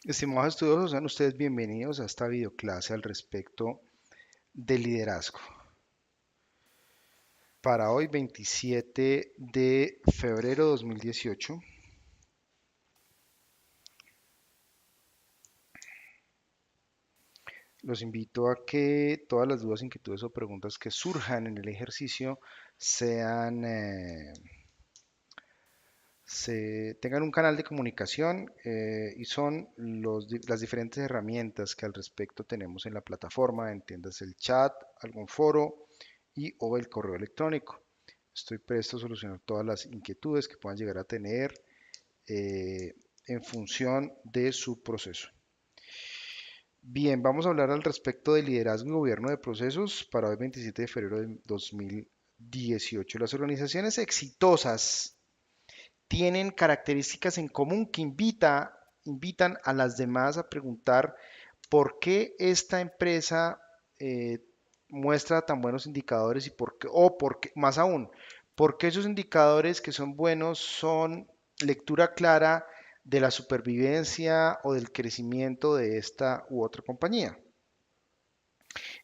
Estimados estudiosos, sean ustedes bienvenidos a esta videoclase al respecto del liderazgo. Para hoy, 27 de febrero de 2018, los invito a que todas las dudas, inquietudes o preguntas que surjan en el ejercicio sean, tengan un canal de comunicación y son las diferentes herramientas que al respecto tenemos en la plataforma, entiendas el chat, algún foro y o el correo electrónico. Estoy presto a solucionar todas las inquietudes que puedan llegar a tener eh, en función de su proceso. Bien, vamos a hablar al respecto de liderazgo y gobierno de procesos para hoy 27 de febrero de 2018. Las organizaciones exitosas tienen características en común que invitan a las demás a preguntar por qué esta empresa eh, muestra tan buenos indicadores y por qué, o por qué, más aún, por qué esos indicadores que son buenos son lectura clara de la supervivencia o del crecimiento de esta u otra compañía.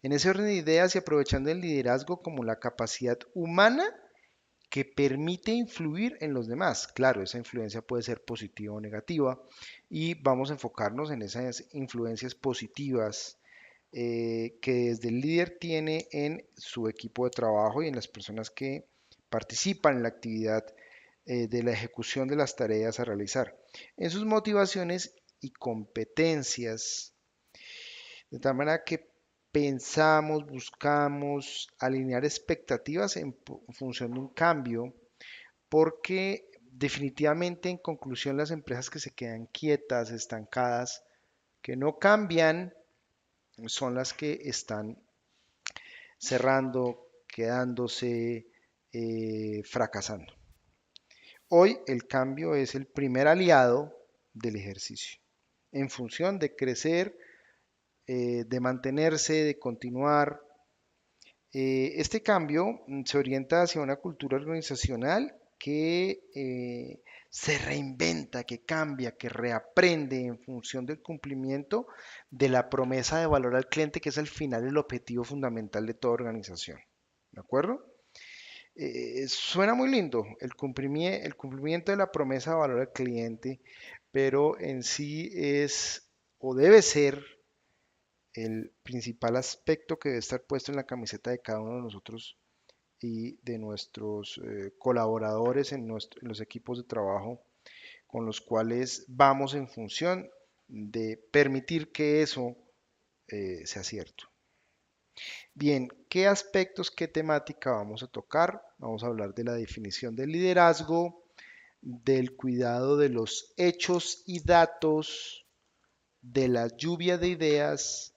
En ese orden de ideas y aprovechando el liderazgo como la capacidad humana que permite influir en los demás. Claro, esa influencia puede ser positiva o negativa y vamos a enfocarnos en esas influencias positivas que desde el líder tiene en su equipo de trabajo y en las personas que participan en la actividad de la ejecución de las tareas a realizar, en sus motivaciones y competencias, de tal manera que pensamos, buscamos alinear expectativas en función de un cambio, porque definitivamente en conclusión las empresas que se quedan quietas, estancadas, que no cambian, son las que están cerrando, quedándose, fracasando. Hoy el cambio es el primer aliado del ejercicio, en función de crecer, de mantenerse, de continuar. Este cambio se orienta hacia una cultura organizacional que se reinventa, que cambia, que reaprende en función del cumplimiento de la promesa de valor al cliente, que es al final el objetivo fundamental de toda organización. ¿De acuerdo? Suena muy lindo el cumplimiento de la promesa de valor al cliente, pero en sí es o debe ser el principal aspecto que debe estar puesto en la camiseta de cada uno de nosotros y de nuestros colaboradores en los equipos de trabajo con los cuales vamos en función de permitir que eso sea cierto. Bien, ¿qué aspectos, qué temática vamos a tocar? Vamos a hablar de la definición del liderazgo, del cuidado de los hechos y datos, de la lluvia de ideas,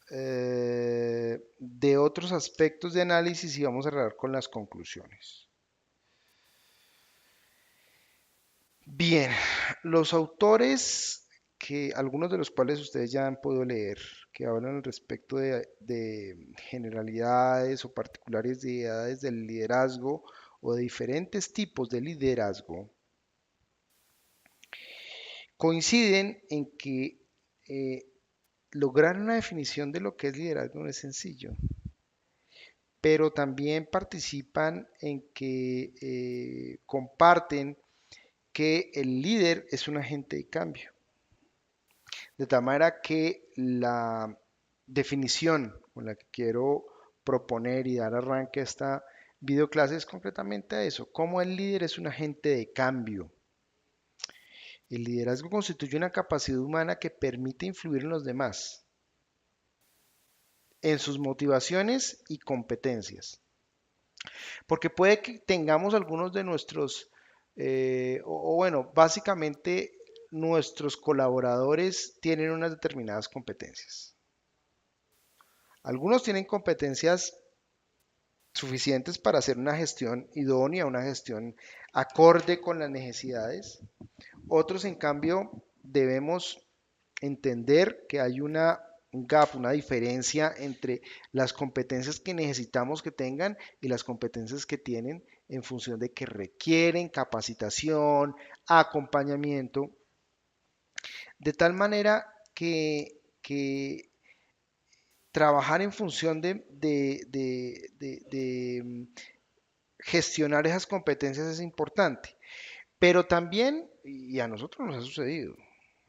de otros aspectos de análisis y vamos a cerrar con las conclusiones. Bien, los autores que algunos de los cuales ustedes ya han podido leer, que hablan al respecto de generalidades o particularidades del liderazgo o de diferentes tipos de liderazgo, coinciden en que eh, lograr una definición de lo que es liderazgo no es sencillo, pero también participan en que comparten que el líder es un agente de cambio. De tal manera que la definición con la que quiero proponer y dar arranque a esta videoclase es concretamente a eso, cómo el líder es un agente de cambio. El liderazgo constituye una capacidad humana que permite influir en los demás, en sus motivaciones y competencias. Porque puede que tengamos algunos de nuestros, o bueno, básicamente nuestros colaboradores tienen unas determinadas competencias. Algunos tienen competencias suficientes para hacer una gestión idónea, una gestión acorde con las necesidades. Otros, en cambio, debemos entender que hay un gap, una diferencia entre las competencias que necesitamos que tengan y las competencias que tienen en función de que requieren capacitación, acompañamiento de tal manera que trabajar en función de gestionar esas competencias es importante. Pero también, y a nosotros nos ha sucedido,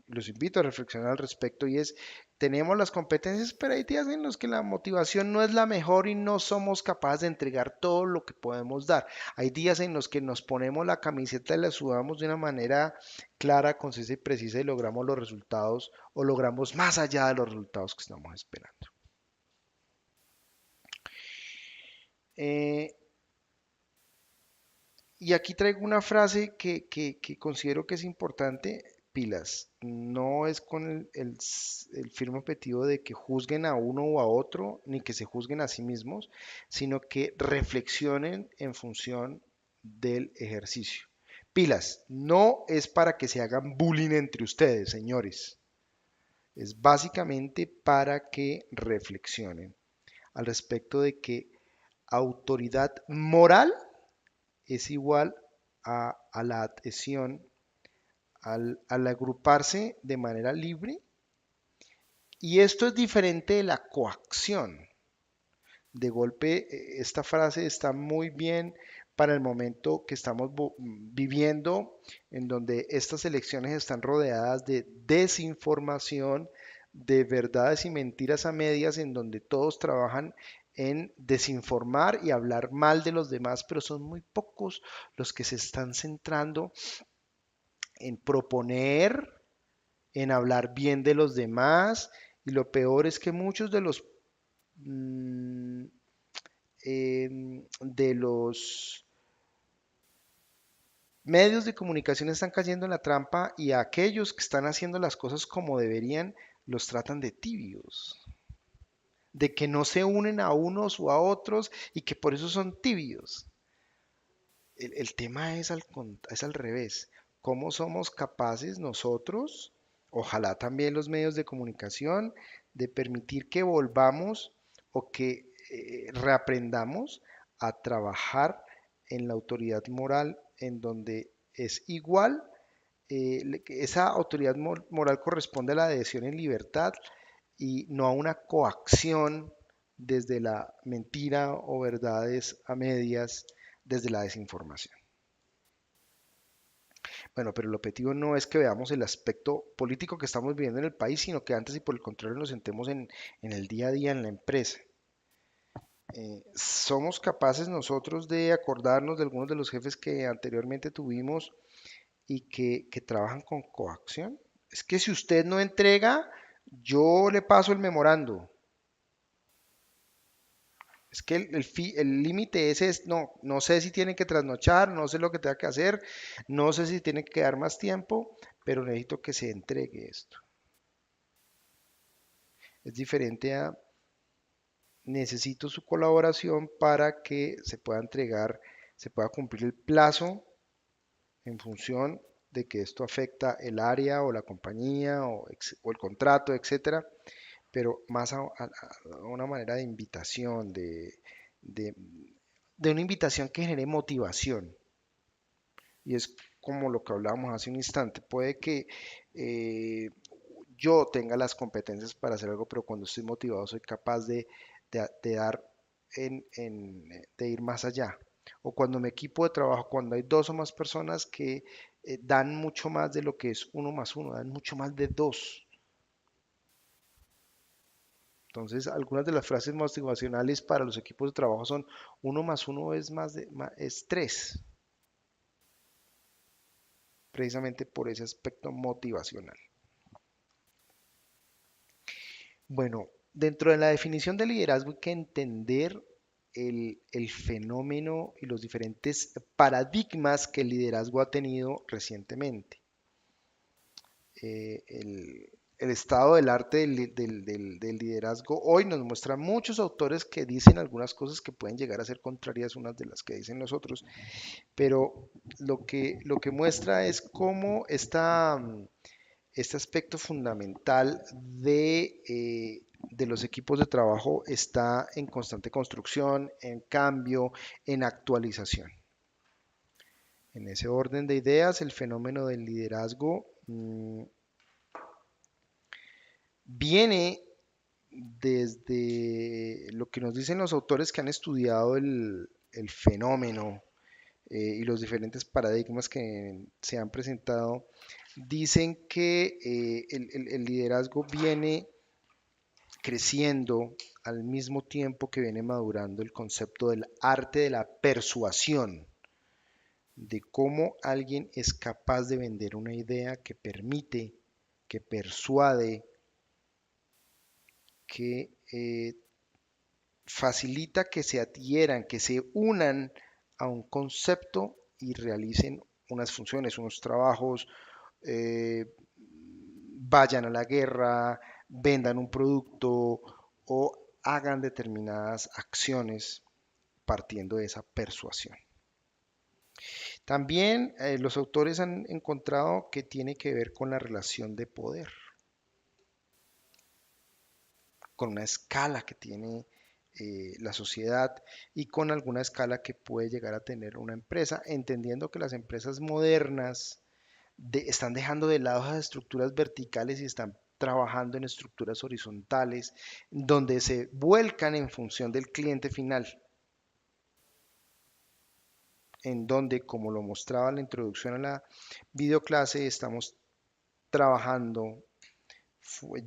los invito a reflexionar al respecto y es, tenemos las competencias, pero hay días en los que la motivación no es la mejor y no somos capaces de entregar todo lo que podemos dar. Hay días en los que nos ponemos la camiseta y la sudamos de una manera clara, concisa y precisa y logramos los resultados o logramos más allá de los resultados que estamos esperando. Eh, Y aquí traigo una frase que considero que es importante, pilas. No es con el firme objetivo de que juzguen a uno o a otro, ni que se juzguen a sí mismos, sino que reflexionen en función del ejercicio. Pilas, no es para que se hagan bullying entre ustedes, señores. Es básicamente para que reflexionen al respecto de que autoridad moral es igual a la adhesión, al agruparse de manera libre. Y esto es diferente de la coacción. De golpe, esta frase está muy bien para el momento que estamos viviendo, en donde estas elecciones están rodeadas de desinformación, de verdades y mentiras a medias, en donde todos trabajan en desinformar y hablar mal de los demás, pero son muy pocos los que se están centrando en proponer, en hablar bien de los demás, y lo peor es que muchos mm, de los medios de comunicación están cayendo en la trampa y a aquellos que están haciendo las cosas como deberían los tratan de tibios, de que no se unen a unos o a otros y que por eso son tibios. El tema es al revés. ¿Cómo somos capaces nosotros, ojalá también los medios de comunicación, de permitir que volvamos o que reaprendamos a trabajar en la autoridad moral en donde es igual, que esa autoridad moral corresponde a la adhesión en libertad y no a una coacción desde la mentira o verdades a medias, desde la desinformación? Bueno, pero el objetivo no es que veamos el aspecto político que estamos viviendo en el país, sino que antes y por el contrario nos sentemos en el día a día en la empresa. ¿Somos capaces nosotros de acordarnos de algunos de los jefes que anteriormente tuvimos y que trabajan con coacción? Es que si usted no entrega, yo le paso el memorando. Es que el límite ese es, no, no sé si tienen que trasnochar, no sé lo que tenga que hacer, no sé si tiene que dar más tiempo, pero necesito que se entregue esto. Es diferente a necesito su colaboración para que se pueda entregar, se pueda cumplir el plazo en función de que esto afecta el área o la compañía o el contrato, etcétera, pero más a una manera de invitación, de, de una invitación que genere motivación. Y es como lo que hablábamos hace un instante. Puede que yo tenga las competencias para hacer algo, pero cuando estoy motivado soy capaz de dar de ir más allá. O cuando mi equipo de trabajo, cuando hay dos o más personas que dan mucho más de lo que es uno más uno, dan mucho más de dos. Entonces, algunas de las frases motivacionales para los equipos de trabajo son uno más uno es es tres, precisamente por ese aspecto motivacional. Bueno, dentro de la definición de liderazgo hay que entender el fenómeno y los diferentes paradigmas que el liderazgo ha tenido recientemente. El estado del arte del liderazgo hoy nos muestra muchos autores que dicen algunas cosas que pueden llegar a ser contrarias unas de las que dicen los otros, pero lo que muestra es cómo este aspecto fundamental de los equipos de trabajo está en constante construcción, en cambio, en actualización. En ese orden de ideas, el fenómeno del liderazgo viene desde lo que nos dicen los autores que han estudiado el fenómeno y los diferentes paradigmas que se han presentado, dicen que el liderazgo viene creciendo al mismo tiempo que viene madurando el concepto del arte de la persuasión, de cómo alguien es capaz de vender una idea que permite, que persuade, que facilita que se adhieran, que se unan a un concepto y realicen unas funciones, unos trabajos, eh, vayan a la guerra, vendan un producto o hagan determinadas acciones partiendo de esa persuasión. También los autores han encontrado que tiene que ver con la relación de poder, con una escala que tiene la sociedad y con alguna escala que puede llegar a tener una empresa, entendiendo que las empresas modernas están dejando de lado las estructuras verticales y están trabajando en estructuras horizontales, donde se vuelcan en función del cliente final, en donde, como lo mostraba la introducción a la videoclase, estamos trabajando,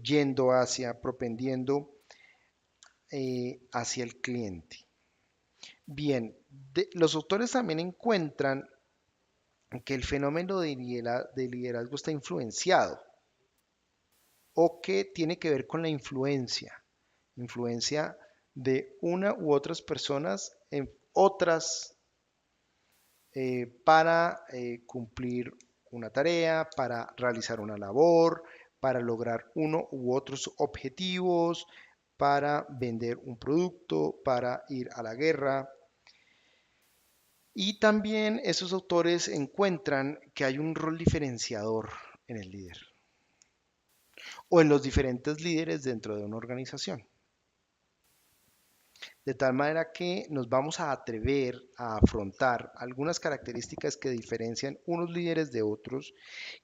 yendo hacia, propendiendo hacia el cliente. Bien, los autores también encuentran que el fenómeno de liderazgo está influenciado o que tiene que ver con la influencia de una u otras personas en otras para cumplir una tarea, para realizar una labor, para lograr uno u otros objetivos, para vender un producto, para ir a la guerra. Y también esos autores encuentran que hay un rol diferenciador en el líder o en los diferentes líderes dentro de una organización. De tal manera que nos vamos a atrever a afrontar algunas características que diferencian unos líderes de otros,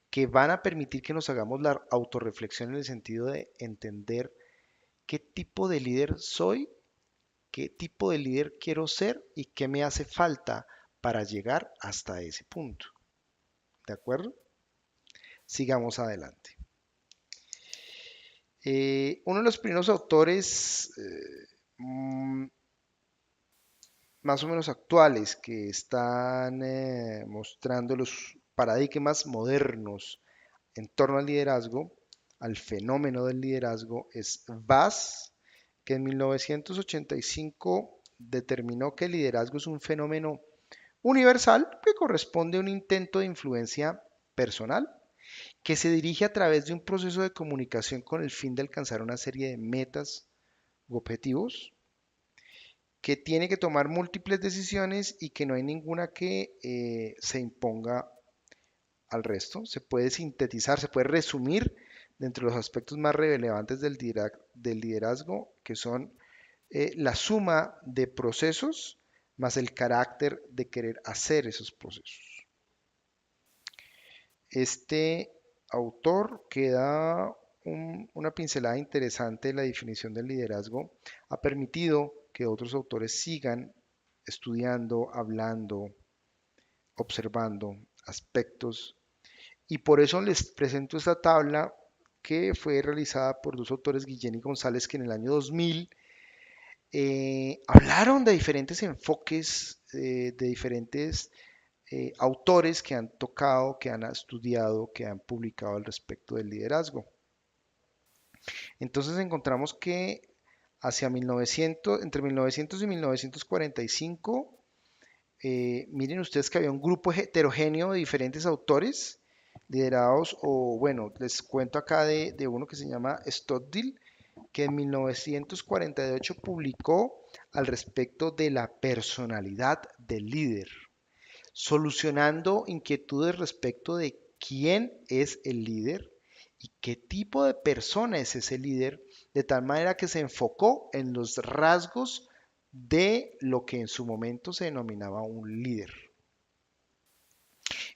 que van a permitir que nos hagamos la autorreflexión en el sentido de entender qué tipo de líder soy, qué tipo de líder quiero ser y qué me hace falta para llegar hasta ese punto. ¿De acuerdo? Sigamos adelante. Uno de los primeros autores mm, más o menos actuales que están mostrando los paradigmas modernos en torno al liderazgo, al fenómeno del liderazgo, es Bass, que en 1985 determinó que el liderazgo es un fenómeno universal que corresponde a un intento de influencia personal que se dirige a través de un proceso de comunicación con el fin de alcanzar una serie de metas u objetivos, que tiene que tomar múltiples decisiones y que no hay ninguna que se imponga al resto. Se puede sintetizar, se puede resumir dentro de los aspectos más relevantes del liderazgo, que son la suma de procesos más el carácter de querer hacer esos procesos. Este autor que da una pincelada interesante de la definición del liderazgo ha permitido que otros autores sigan estudiando, hablando, observando aspectos y por eso les presento esta tabla que fue realizada por dos autores, Guillén y González, que en el año 2000 hablaron de diferentes enfoques, de diferentes autores que han tocado, que han estudiado, que han publicado al respecto del liderazgo. Entonces encontramos que hacia 1900, entre 1900 y 1945, miren ustedes que había un grupo heterogéneo de diferentes autores liderados, o bueno, les cuento acá de uno que se llama Stoddil, que en 1948 publicó al respecto de la personalidad del líder, solucionando inquietudes respecto de quién es el líder y qué tipo de persona es ese líder, de tal manera que se enfocó en los rasgos de lo que en su momento se denominaba un líder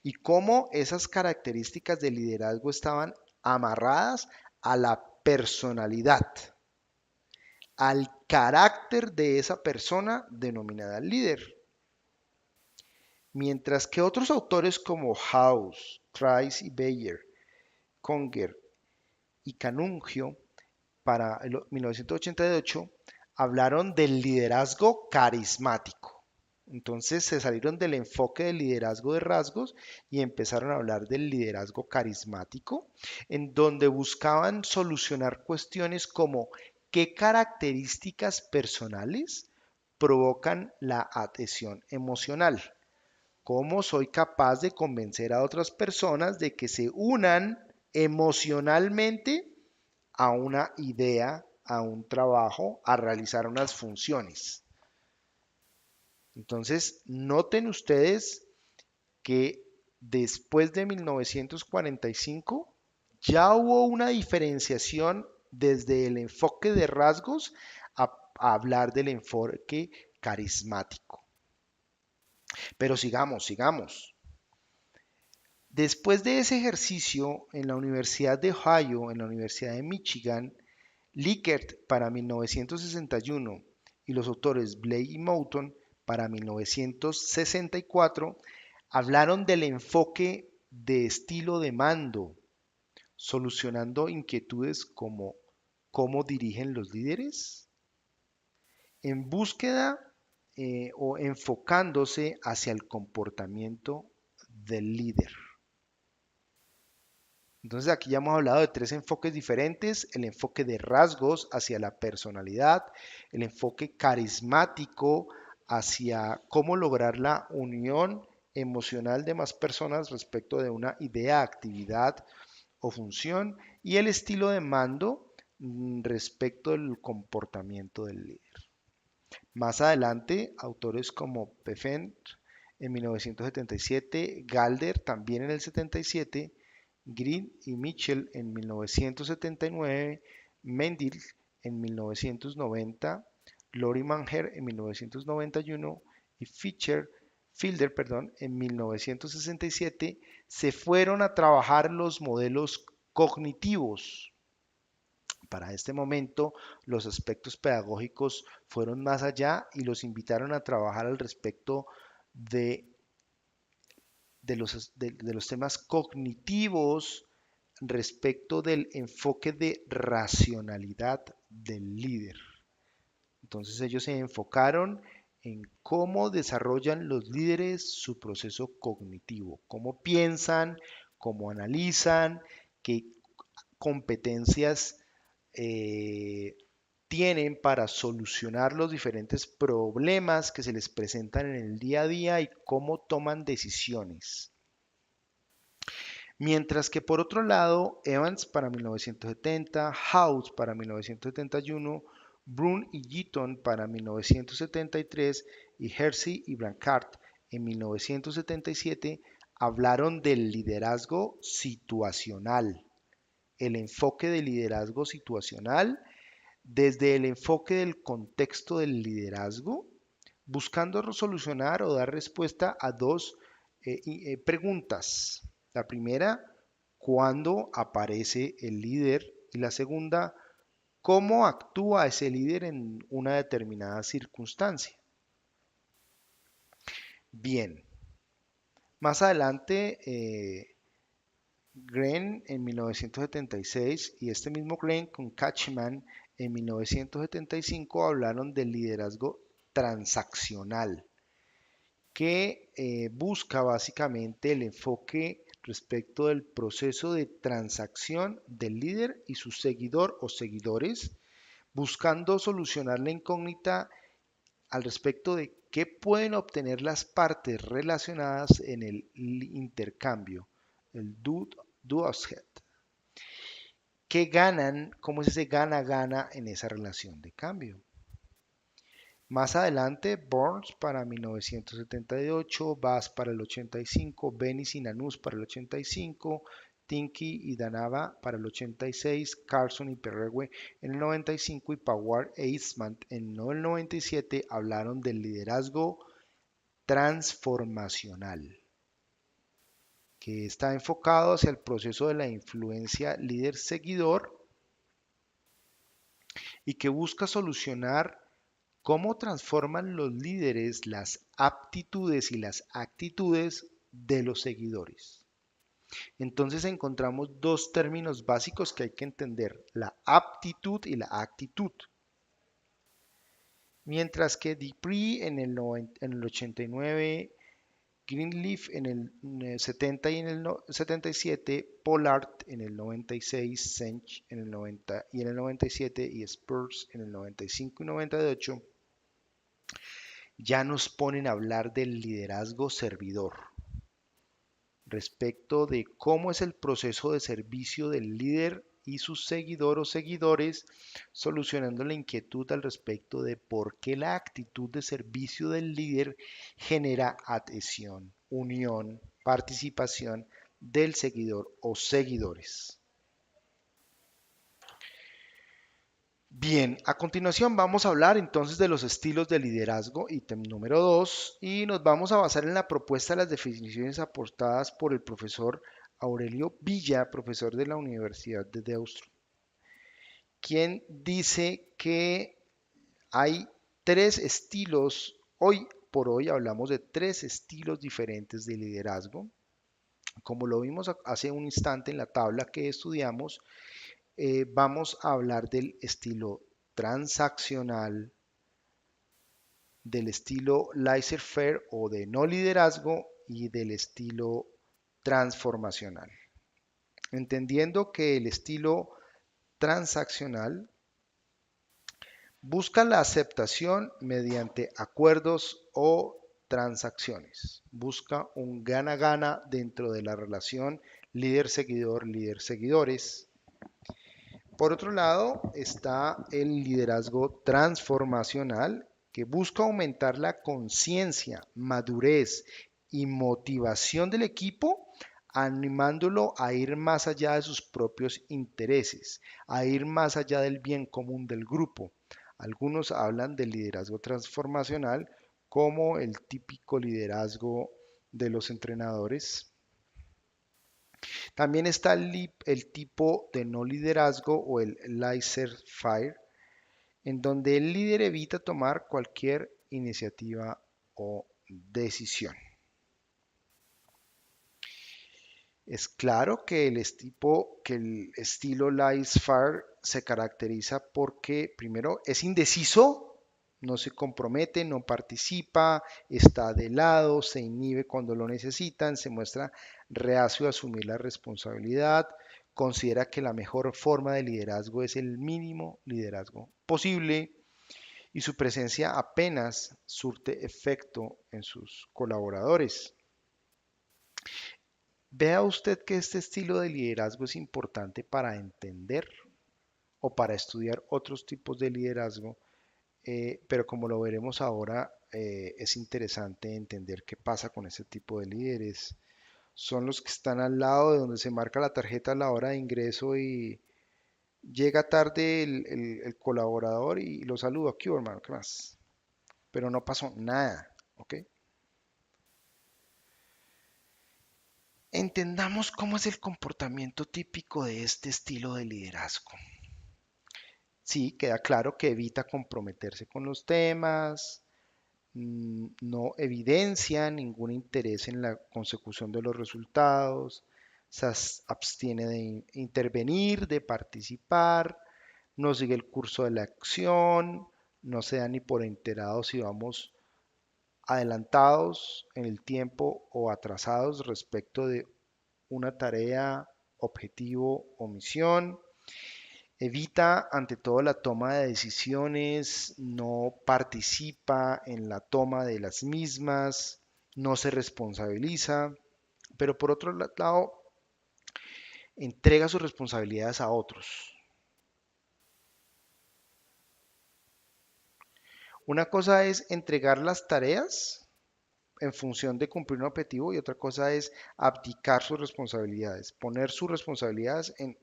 y cómo esas características de liderazgo estaban amarradas a la personalidad, al carácter de esa persona denominada líder. Mientras que otros autores como House, Trice y Bayer, Conger y Canungio para el 1988 hablaron del liderazgo carismático. Entonces se salieron del enfoque del liderazgo de rasgos y empezaron a hablar del liderazgo carismático, en donde buscaban solucionar cuestiones como qué características personales provocan la adhesión emocional. ¿Cómo soy capaz de convencer a otras personas de que se unan emocionalmente a una idea, a un trabajo, a realizar unas funciones? Entonces, noten ustedes que después de 1945 ya hubo una diferenciación desde el enfoque de rasgos a hablar del enfoque carismático. Pero sigamos, sigamos. Después de ese ejercicio en la Universidad de Ohio, en la Universidad de Michigan, Likert para 1961 y los autores Blake y Moulton para 1964 hablaron del enfoque de estilo de mando, solucionando inquietudes como cómo dirigen los líderes, en búsqueda o enfocándose hacia el comportamiento del líder. Entonces aquí ya hemos hablado de tres enfoques diferentes: el enfoque de rasgos hacia la personalidad, el enfoque carismático hacia cómo lograr la unión emocional de más personas respecto de una idea, actividad o función, y el estilo de mando respecto del comportamiento del líder. Más adelante, autores como Pfeffer en 1977, Galder también en el 77, Green y Mitchell en 1979, Mendel en 1990, Lori Manger en 1991 y Fielder, en 1967 se fueron a trabajar los modelos cognitivos. Para este momento, los aspectos pedagógicos fueron más allá y los invitaron a trabajar al respecto de, de los temas cognitivos respecto del enfoque de racionalidad del líder. Entonces ellos se enfocaron en cómo desarrollan los líderes su proceso cognitivo, cómo piensan, cómo analizan, qué competencias eh, tienen para solucionar los diferentes problemas que se les presentan en el día a día y cómo toman decisiones. Mientras que por otro lado, Evans para 1970, House para 1971, Brun y Gitton para 1973 y Hersey y Blanchard en 1977 hablaron del liderazgo situacional, el enfoque del liderazgo situacional desde el enfoque del contexto del liderazgo, buscando solucionar o dar respuesta a dos preguntas. La primera, ¿cuándo aparece el líder? Y la segunda, ¿cómo actúa ese líder en una determinada circunstancia? Bien, más adelante, Green en 1976 y este mismo Green con Kachman en 1975 hablaron del liderazgo transaccional, que busca básicamente el enfoque respecto del proceso de transacción del líder y su seguidor o seguidores, buscando solucionar la incógnita al respecto de qué pueden obtener las partes relacionadas en el intercambio, el do-os-head. ¿Qué ganan? ¿Cómo es ese gana-gana en esa relación de cambio? Más adelante, Burns para 1978, Bass para el 85, Benis y Nanus para el 85, Tinky y Danava para el 86, Carson y Perregue en el 95 y Pawar e Eastman en el 97 hablaron del liderazgo transformacional, que está enfocado hacia el proceso de la influencia líder-seguidor y que busca solucionar cómo transforman los líderes las aptitudes y las actitudes de los seguidores. Entonces encontramos dos términos básicos que hay que entender, la aptitud y la actitud. Mientras que Dupree en el 89, Greenleaf en el 70 y en el 77, Pollard en el 96, Sench en el 90 y en el 97 y Spurs en el 95 y 98, ya nos ponen a hablar del liderazgo servidor, respecto de cómo es el proceso de servicio del líder y su seguidor o seguidores, solucionando la inquietud al respecto de por qué la actitud de servicio del líder genera adhesión, unión, participación del seguidor o seguidores. Bien, a continuación vamos a hablar entonces de los estilos de liderazgo, ítem número 2, y nos vamos a basar en la propuesta de las definiciones aportadas por el profesor Aurelio Villa, profesor de la Universidad de Deusto, quien dice que hay tres estilos, hoy por hoy hablamos de tres estilos diferentes de liderazgo. Como lo vimos hace un instante en la tabla que estudiamos, vamos a hablar del estilo transaccional, del estilo laissez-faire o de no liderazgo y del estilo transformacional. Entendiendo que el estilo transaccional busca la aceptación mediante acuerdos o transacciones. Busca un gana-gana dentro de la relación líder-seguidor, líder-seguidores. Por otro lado, está el liderazgo transformacional, que busca aumentar la conciencia, madurez y motivación del equipo, animándolo a ir más allá de sus propios intereses, a ir más allá del bien común del grupo. Algunos hablan del liderazgo transformacional como el típico liderazgo de los entrenadores. También está el tipo de no liderazgo o el laissez-faire, en donde el líder evita tomar cualquier iniciativa o decisión. Es claro que el estilo laissez-faire se caracteriza porque, primero, es indeciso, no se compromete, no participa, está de lado, se inhibe cuando lo necesitan, se muestra reacio a asumir la responsabilidad, considera que la mejor forma de liderazgo es el mínimo liderazgo posible y su presencia apenas surte efecto en sus colaboradores. Vea usted que este estilo de liderazgo es importante para entender o para estudiar otros tipos de liderazgo, pero como lo veremos ahora, es interesante entender qué pasa con este tipo de líderes. Son los que están al lado de donde se marca la tarjeta a la hora de ingreso y llega tarde el colaborador y lo saluda, ¿qué hubo, hermano? ¿Qué más? Pero no pasó nada, ¿ok? Entendamos cómo es el comportamiento típico de este estilo de liderazgo. Sí, queda claro que evita comprometerse con los temas, no evidencia ningún interés en la consecución de los resultados, se abstiene de intervenir, de participar, no sigue el curso de la acción, no se da ni por enterado si vamos adelantados en el tiempo o atrasados respecto de una tarea, objetivo o misión. Evita ante todo la toma de decisiones, no participa en la toma de las mismas, no se responsabiliza, pero por otro lado entrega sus responsabilidades a otros. Una cosa es entregar las tareas en función de cumplir un objetivo y otra cosa es abdicar sus responsabilidades, poner sus responsabilidades en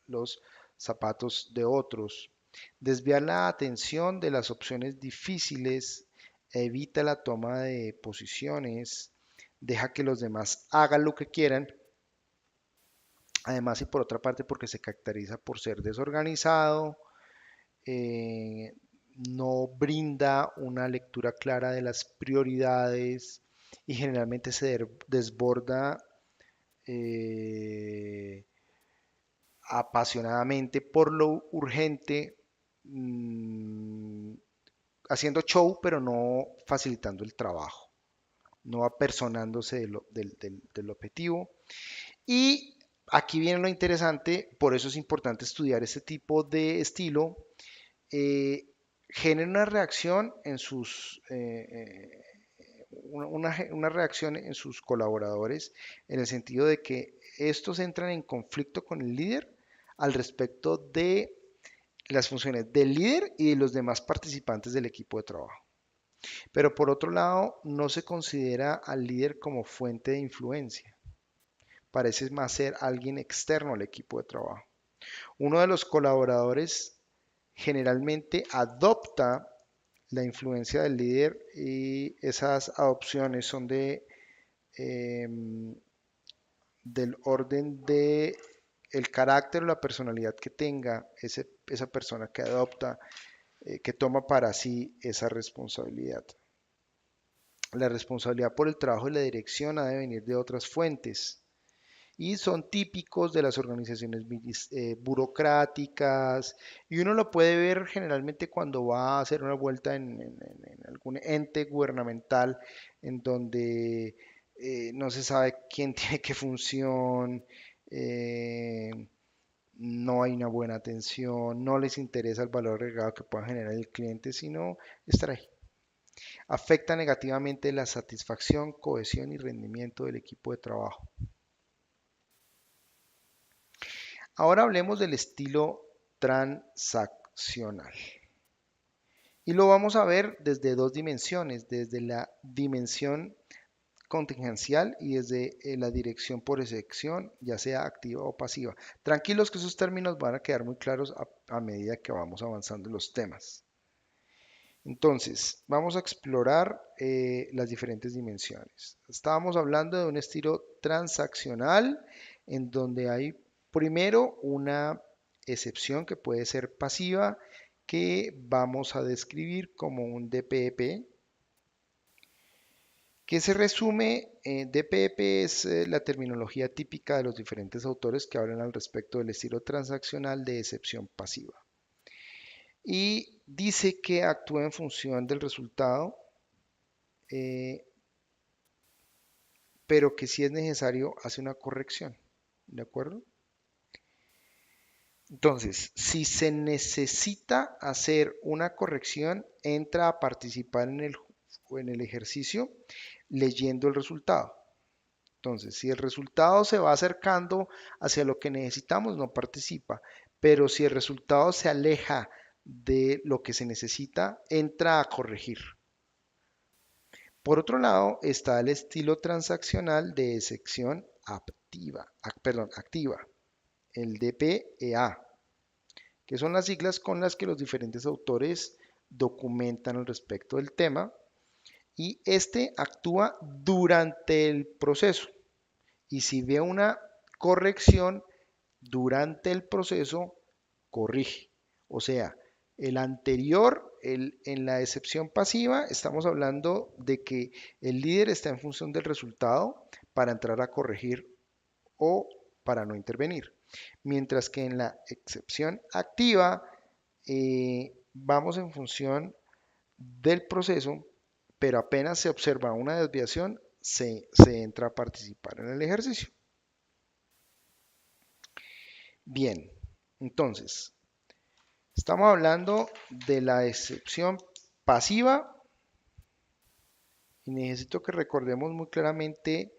los zapatos de otros. Desviar la atención de las opciones difíciles, evita la toma de posiciones, deja que los demás hagan lo que quieran. Además, y por otra parte, porque se caracteriza por ser desorganizado, eh, no brinda una lectura clara de las prioridades y generalmente se desborda eh, apasionadamente por lo urgente, mm, haciendo show, pero no facilitando el trabajo, no apersonándose del objetivo. Y aquí viene lo interesante, por eso es importante estudiar este tipo de estilo. eh, Genera una reacción en sus, una reacción en sus colaboradores en el sentido de que estos entran en conflicto con el líder al respecto de las funciones del líder y de los demás participantes del equipo de trabajo. Pero por otro lado, no se considera al líder como fuente de influencia. Parece más ser alguien externo al equipo de trabajo. Uno de los colaboradores generalmente adopta la influencia del líder y esas adopciones son eh, del orden de el carácter o la personalidad que tenga esa persona que adopta, que toma para sí esa responsabilidad. La responsabilidad por el trabajo y la dirección ha de venir de otras fuentes y son típicos de las organizaciones burocráticas y uno lo puede ver generalmente cuando va a hacer una vuelta en algún ente gubernamental en donde no se sabe quién tiene qué función, eh, no hay una buena atención, no les interesa el valor agregado que pueda generar el cliente, sino estar ahí. Afecta negativamente la satisfacción, cohesión y rendimiento del equipo de trabajo. Ahora hablemos del estilo transaccional. Y lo vamos a ver desde dos dimensiones, desde la dimensión contingencial y desde la dirección por excepción, ya sea activa o pasiva. Tranquilos que esos términos van a quedar muy claros a medida que vamos avanzando en los temas. Entonces, vamos a explorar las diferentes dimensiones. Estábamos hablando de un estilo transaccional en donde hay primero una excepción que puede ser pasiva que vamos a describir como un DPP, que se resume, DPP es la terminología típica de los diferentes autores que hablan al respecto del estilo transaccional de excepción pasiva. Y dice que actúa en función del resultado, eh, pero que si es necesario hace una corrección. ¿De acuerdo? Entonces, si se necesita hacer una corrección, entra a participar en el ejercicio leyendo el resultado. Entonces, si el resultado se va acercando hacia lo que necesitamos, no participa. Pero si el resultado se aleja de lo que se necesita, entra a corregir. Por otro lado, está el estilo transaccional de excepción activa, el DPEA, que son las siglas con las que los diferentes autores documentan al respecto del tema, y este actúa durante el proceso. Y si ve una corrección durante el proceso, corrige. O sea, el anterior, en la excepción pasiva, estamos hablando de que el líder está en función del resultado para entrar a corregir o para no intervenir. Mientras que en la excepción activa, vamos en función del proceso, pero apenas se observa una desviación, se entra a participar en el ejercicio. Bien, entonces, estamos hablando de la excepción pasiva y necesito que recordemos muy claramente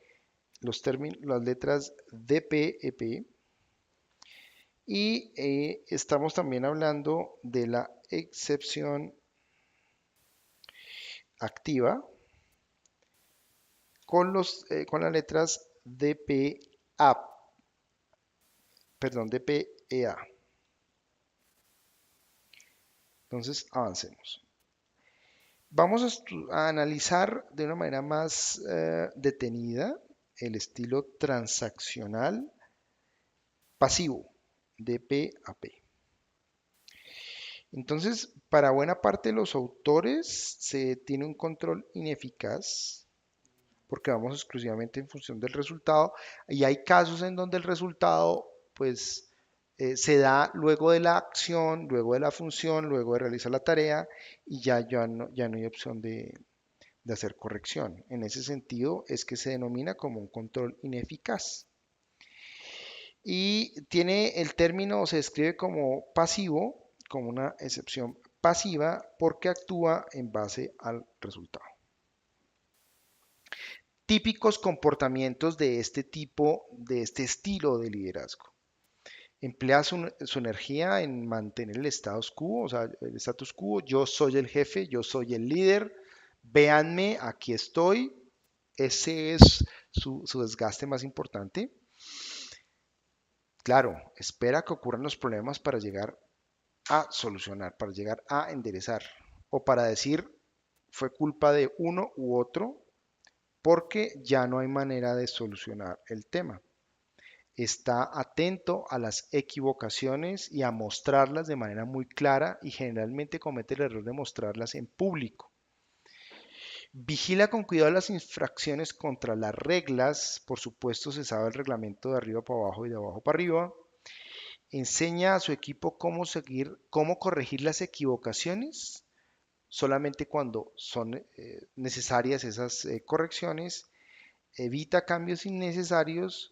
los términos, las letras DP, EP y estamos también hablando de la excepción activa con las letras DPA, perdón, DPEA. Entonces, avancemos. Vamos a analizar de una manera más detenida el estilo transaccional pasivo, DPAP. Entonces, para buena parte de los autores se tiene un control ineficaz porque vamos exclusivamente en función del resultado y hay casos en donde el resultado pues se da luego de la acción, luego de la función, luego de realizar la tarea y ya no hay opción de hacer corrección. En ese sentido es que se denomina como un control ineficaz. Y tiene el término, se describe como pasivo, como una excepción pasiva, porque actúa en base al resultado. Típicos comportamientos de este tipo, de este estilo de liderazgo. Emplea su energía en mantener el status quo, o sea, el status quo, yo soy el jefe, yo soy el líder, véanme, aquí estoy. Ese es su desgaste más importante. Claro, espera que ocurran los problemas para llegar a solucionar, para llegar a enderezar o para decir fue culpa de uno u otro porque ya no hay manera de solucionar el tema. Está atento a las equivocaciones y a mostrarlas de manera muy clara y generalmente comete el error de mostrarlas en público. Vigila con cuidado las infracciones contra las reglas, por supuesto se sabe el reglamento de arriba para abajo y de abajo para arriba. Enseña a su equipo cómo seguir, cómo corregir las equivocaciones solamente cuando son necesarias esas correcciones. Evita cambios innecesarios,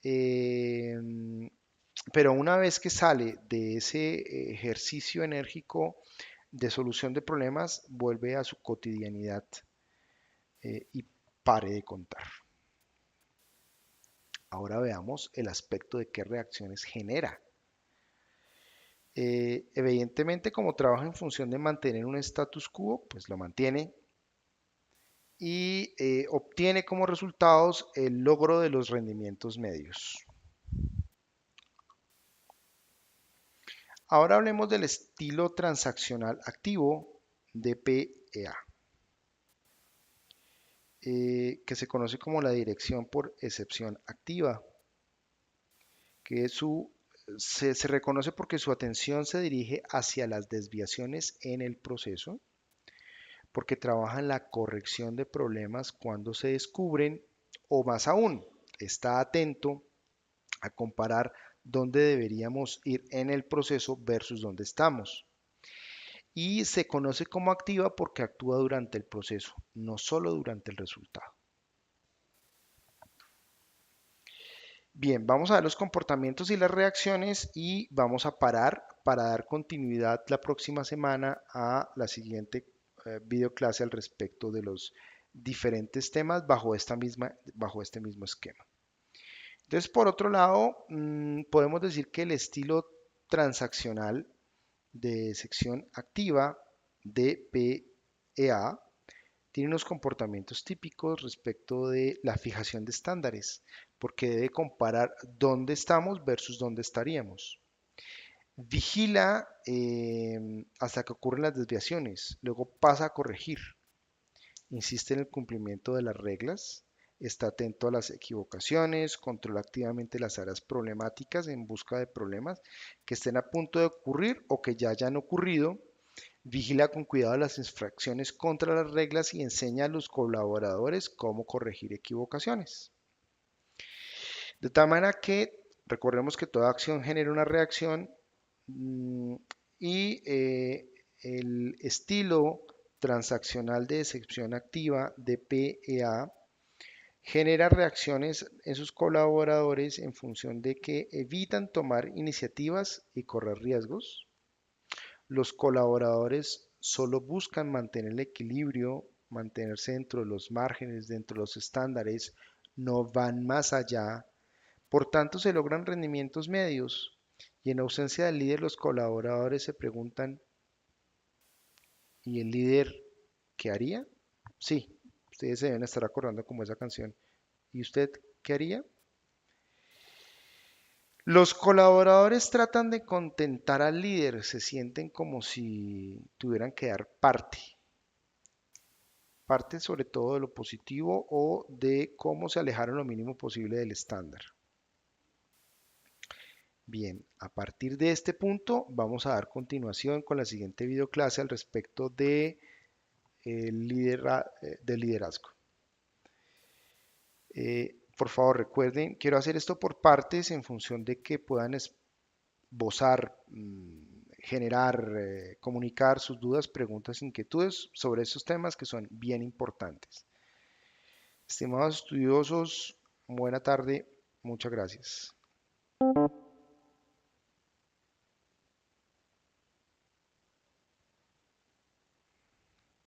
eh, pero una vez que sale de ese ejercicio enérgico de solución de problemas, vuelve a su cotidianidad y pare de contar. Ahora veamos el aspecto de qué reacciones genera. Evidentemente, como trabaja en función de mantener un status quo, pues lo mantiene y obtiene como resultados el logro de los rendimientos medios. Ahora hablemos del estilo transaccional activo de PEA, que se conoce como la dirección por excepción activa, que se reconoce porque su atención se dirige hacia las desviaciones en el proceso, porque trabaja en la corrección de problemas cuando se descubren, o más aún, está atento a comparar dónde deberíamos ir en el proceso versus dónde estamos. Y se conoce como activa porque actúa durante el proceso, no solo durante el resultado. Bien, vamos a ver los comportamientos y las reacciones y vamos a parar para dar continuidad la próxima semana a la siguiente videoclase al respecto de los diferentes temas bajo este mismo esquema. Entonces, por otro lado, podemos decir que el estilo transaccional de sección activa de PEA tiene unos comportamientos típicos respecto de la fijación de estándares, porque debe comparar dónde estamos versus dónde estaríamos. Vigila hasta que ocurren las desviaciones, luego pasa a corregir. Insiste en el cumplimiento de las reglas, está atento a las equivocaciones, controla activamente las áreas problemáticas en busca de problemas que estén a punto de ocurrir o que ya hayan ocurrido. Vigila con cuidado las infracciones contra las reglas y enseña a los colaboradores cómo corregir equivocaciones. De tal manera que recordemos que toda acción genera una reacción mm, y el estilo transaccional de excepción activa de PEA genera reacciones en sus colaboradores en función de que evitan tomar iniciativas y correr riesgos. Los colaboradores solo buscan mantener el equilibrio, mantenerse dentro de los márgenes, dentro de los estándares, no van más allá. Por tanto, se logran rendimientos medios. Y en ausencia del líder, los colaboradores se preguntan, ¿y el líder qué haría? Sí, ustedes se deben estar acordando como esa canción. ¿Y usted qué haría? Los colaboradores tratan de contentar al líder, se sienten como si tuvieran que dar parte sobre todo de lo positivo o de cómo se alejaron lo mínimo posible del estándar. Bien, a partir de este punto vamos a dar continuación con la siguiente videoclase al respecto de, de liderazgo. Por favor, recuerden, quiero hacer esto por partes en función de que puedan esbozar, generar, comunicar sus dudas, preguntas, inquietudes sobre estos temas que son bien importantes. Estimados estudiosos, buena tarde, muchas gracias.